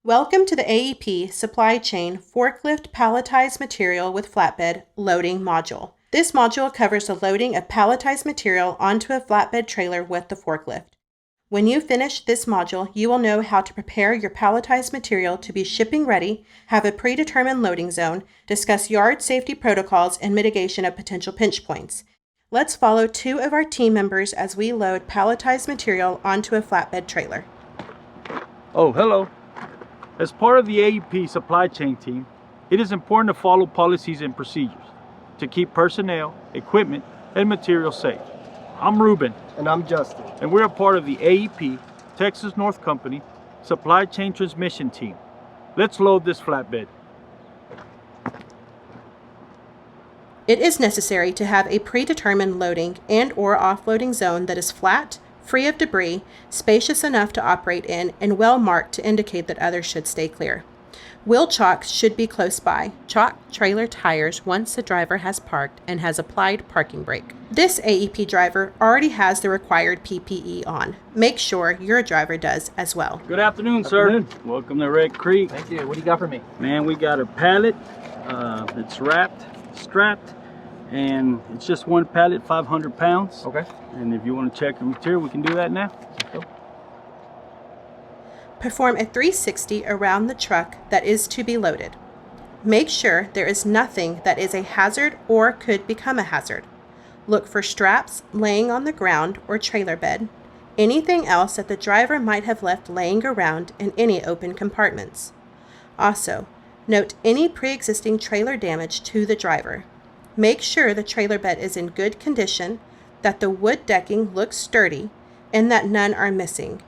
Welcome to the AEP Supply Chain Forklift Palletized Material with Flatbed Loading Module. This module covers the loading of palletized material onto a flatbed trailer with the forklift. When you finish this module, you will know how to prepare your palletized material to be shipping ready, have a predetermined loading zone, discuss yard safety protocols, and mitigation of potential pinch points. Let's follow two of our team members as we load palletized material onto a flatbed trailer. Oh, hello. As part of the AEP supply chain team, it is important to follow policies and procedures to keep personnel, equipment, and material safe. I'm Ruben. And I'm Justin. And we're a part of the AEP Texas North Company supply chain transmission team. Let's load this flatbed. It is necessary to have a predetermined loading and/or offloading zone that is flat, free of debris, spacious enough to operate in, and well marked to indicate that others should stay clear. Wheel chocks should be close by. Chalk trailer tires once the driver has parked and has applied parking brake. This AEP driver already has the required PPE on. Make sure your driver does as well. Good afternoon, sir. Welcome to Red Creek. Thank you. What do you got for me? Man, we got a pallet. It's wrapped, strapped, and it's just one pallet, 500 pounds. Okay. And if you want to check the material, we can do that now. Perform a 360 around the truck that is to be loaded. Make sure there is nothing that is a hazard or could become a hazard. Look for straps laying on the ground or trailer bed, anything else that the driver might have left laying around in any open compartments. Also, note any pre-existing trailer damage to the driver. Make sure the trailer bed is in good condition, that the wood decking looks sturdy, and that none are missing.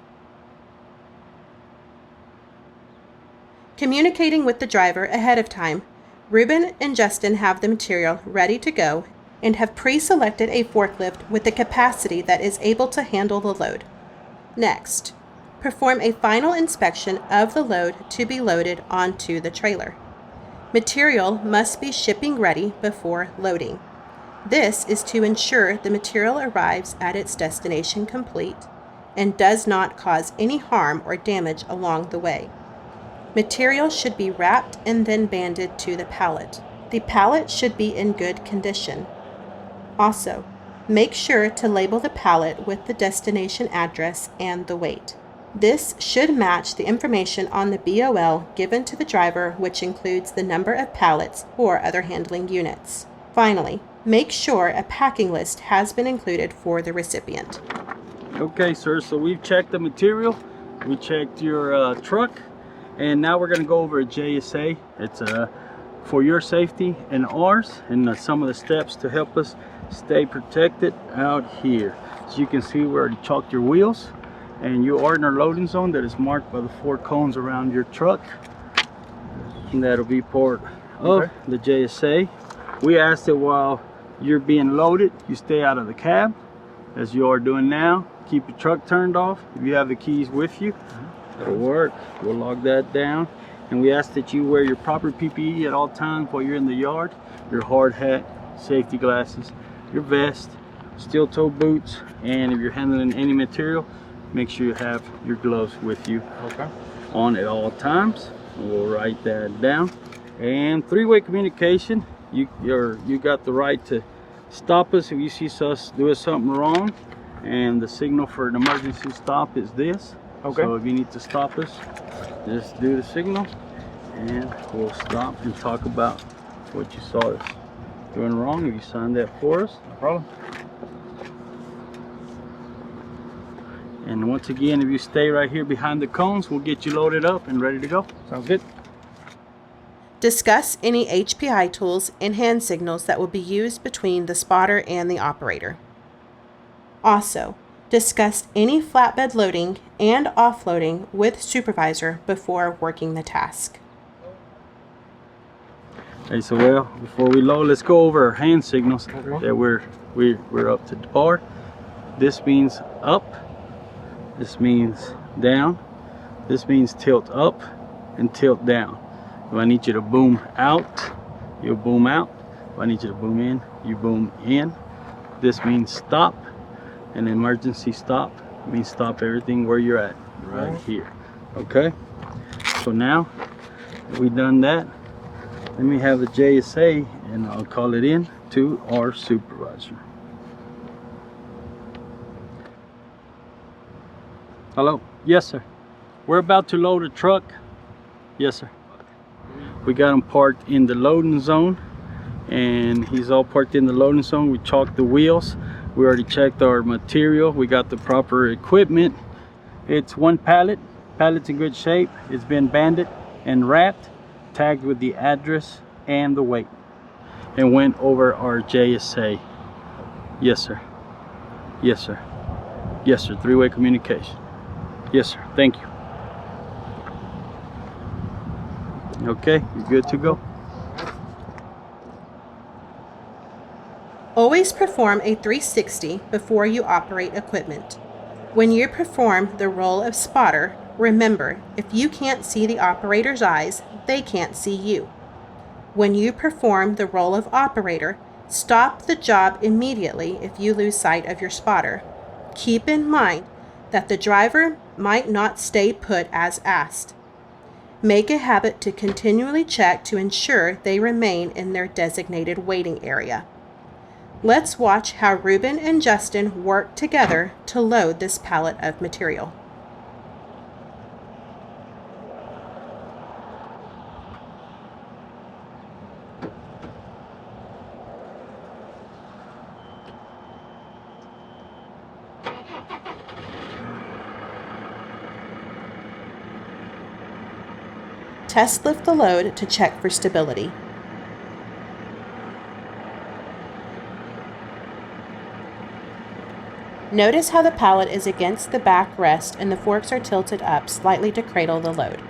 Communicating with the driver ahead of time, Ruben and Justin have the material ready to go and have pre-selected a forklift with the capacity that is able to handle the load. Next, perform a final inspection of the load to be loaded onto the trailer. Material must be shipping ready before loading. This is to ensure the material arrives at its destination complete and does not cause any harm or damage along the way. Material should be wrapped and then banded to the pallet. The pallet should be in good condition. Also, make sure to label the pallet with the destination address and the weight. This should match the information on the BOL given to the driver, which includes the number of pallets or other handling units. Finally, make sure a packing list has been included for the recipient. Okay, sir, so we've checked the material, we checked your truck, and now we're going to go over a JSA. It's for your safety and ours, and some of the steps to help us stay protected out here. As you can see, we already chalked your wheels, and you are in our loading zone that is marked by the 4 cones around your truck, and that'll be part of the JSA. We ask that while you're being loaded, you stay out of the cab, as you are doing now. Keep your truck turned off. If you have the keys with you, that'll work. We'll log that down. And we ask that you wear your proper PPE at all times while you're in the yard. Your hard hat, safety glasses, your vest, steel toe boots, and if you're handling any material, make sure you have your gloves with you on at all times. We'll write that down. And 3-way communication. You got the right to stop us if you see us doing something wrong, and the signal for an emergency stop is this. So if you need to stop us, just do the signal and we'll stop and talk about what you saw us doing wrong. If you signed that for us, No problem. and once again, if you stay right here behind the cones, we'll get you loaded up and ready to go. Sounds good. Discuss any HPI tools and hand signals that will be used between the spotter and the operator. Also, discuss any flatbed loading and offloading with supervisor before working the task. Okay, so well, before we load, let's go over our hand signals that we're up to par. This means up, this means down, this means tilt up and tilt down. If I need you to boom out, you'll boom out. If I need you to boom in, you boom in. This means stop. An emergency stop means stop everything where you're at, right here. Okay? So now we done that, let me have the JSA and I'll call it in to our supervisor. Hello? Yes, sir. We're about to load a truck. Yes, sir. We got him parked in the loading zone, and he's all parked in the loading zone. We chalked the wheels. We already checked our material. We got the proper equipment. It's one pallet. Pallet's in good shape. It's been banded and wrapped, tagged with the address and the weight, and went over our JSA. Yes, sir. Yes, sir. Yes, sir. Three-way communication. Yes, sir. Thank you. Okay, you're good to go. Always perform a 360 before you operate equipment. When you perform the role of spotter, remember, if you can't see the operator's eyes, they can't see you. When you perform the role of operator, stop the job immediately if you lose sight of your spotter. Keep in mind that the driver might not stay put as asked. Make a habit to continually check to ensure they remain in their designated waiting area. Let's watch how Ruben and Justin work together to load this pallet of material. Test lift the load to check for stability. Notice how the pallet is against the back rest and the forks are tilted up slightly to cradle the load.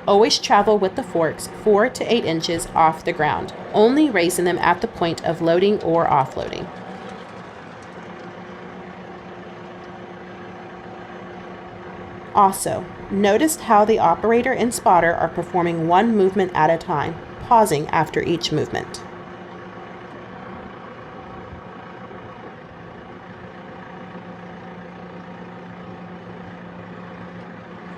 Always travel with the forks 4 to 8 inches off the ground, only raising them at the point of loading or offloading. Also, notice how the operator and spotter are performing one movement at a time, pausing after each movement.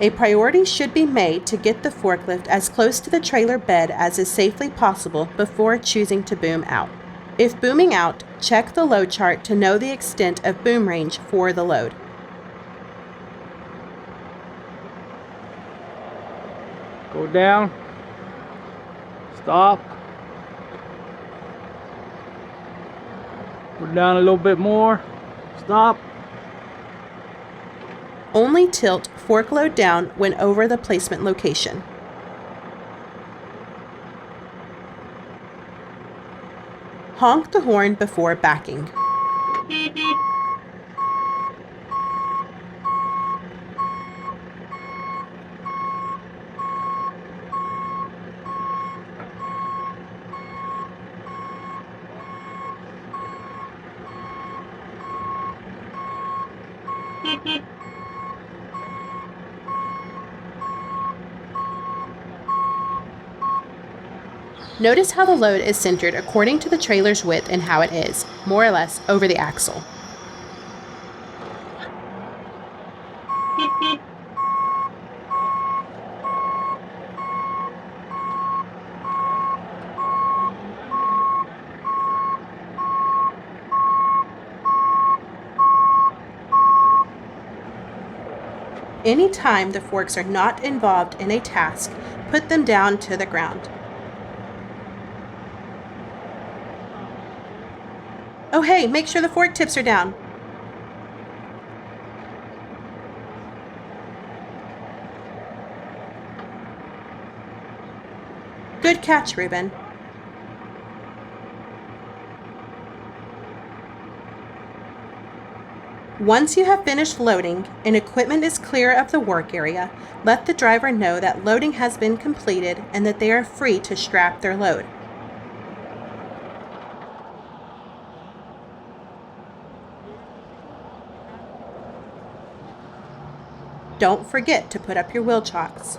A priority should be made to get the forklift as close to the trailer bed as is safely possible before choosing to boom out. If booming out, check the load chart to know the extent of boom range for the load. Go down. Stop. Go down a little bit more. Stop. Only tilt fork load down when over the placement location. Honk the horn before backing. Notice how the load is centered according to the trailer's width and how it is, more or less, over the axle. Anytime the forks are not involved in a task, put them down to the ground. Oh hey, make sure the fork tips are down. Good catch, Ruben. Once you have finished loading and equipment is clear of the work area, let the driver know that loading has been completed and that they are free to strap their load. Don't forget to put up your wheel chocks.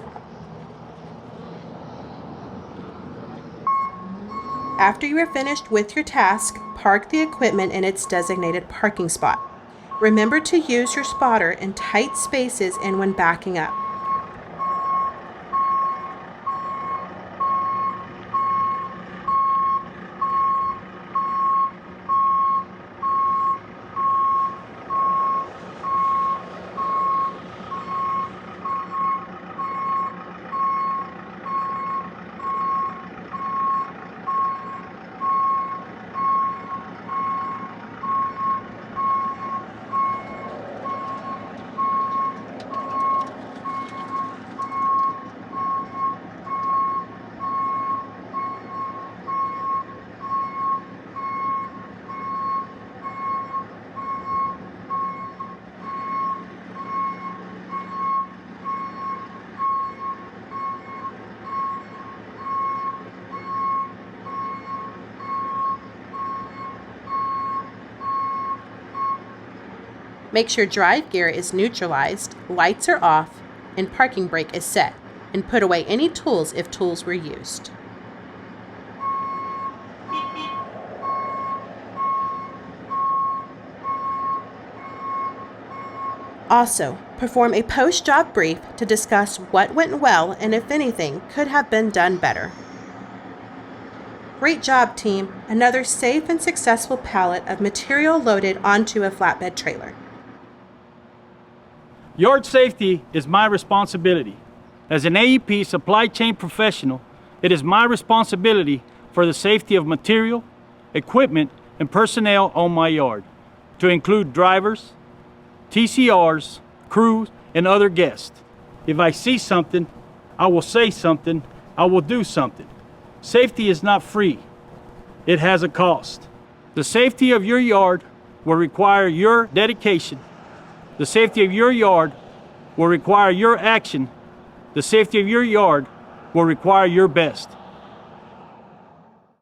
After you are finished with your task, park the equipment in its designated parking spot. Remember to use your spotter in tight spaces and when backing up. Make sure drive gear is neutralized, lights are off, and parking brake is set, and put away any tools if tools were used. Also, perform a post-job brief to discuss what went well and if anything could have been done better. Great job, team! Another safe and successful pallet of material loaded onto a flatbed trailer. Yard safety is my responsibility. As an AEP supply chain professional, it is my responsibility for the safety of material, equipment, and personnel on my yard, to include drivers, TCRs, crews, and other guests. If I see something, I will say something, I will do something. Safety is not free. It has a cost. The safety of your yard will require your dedication. The safety of your yard will require your action. The safety of your yard will require your best.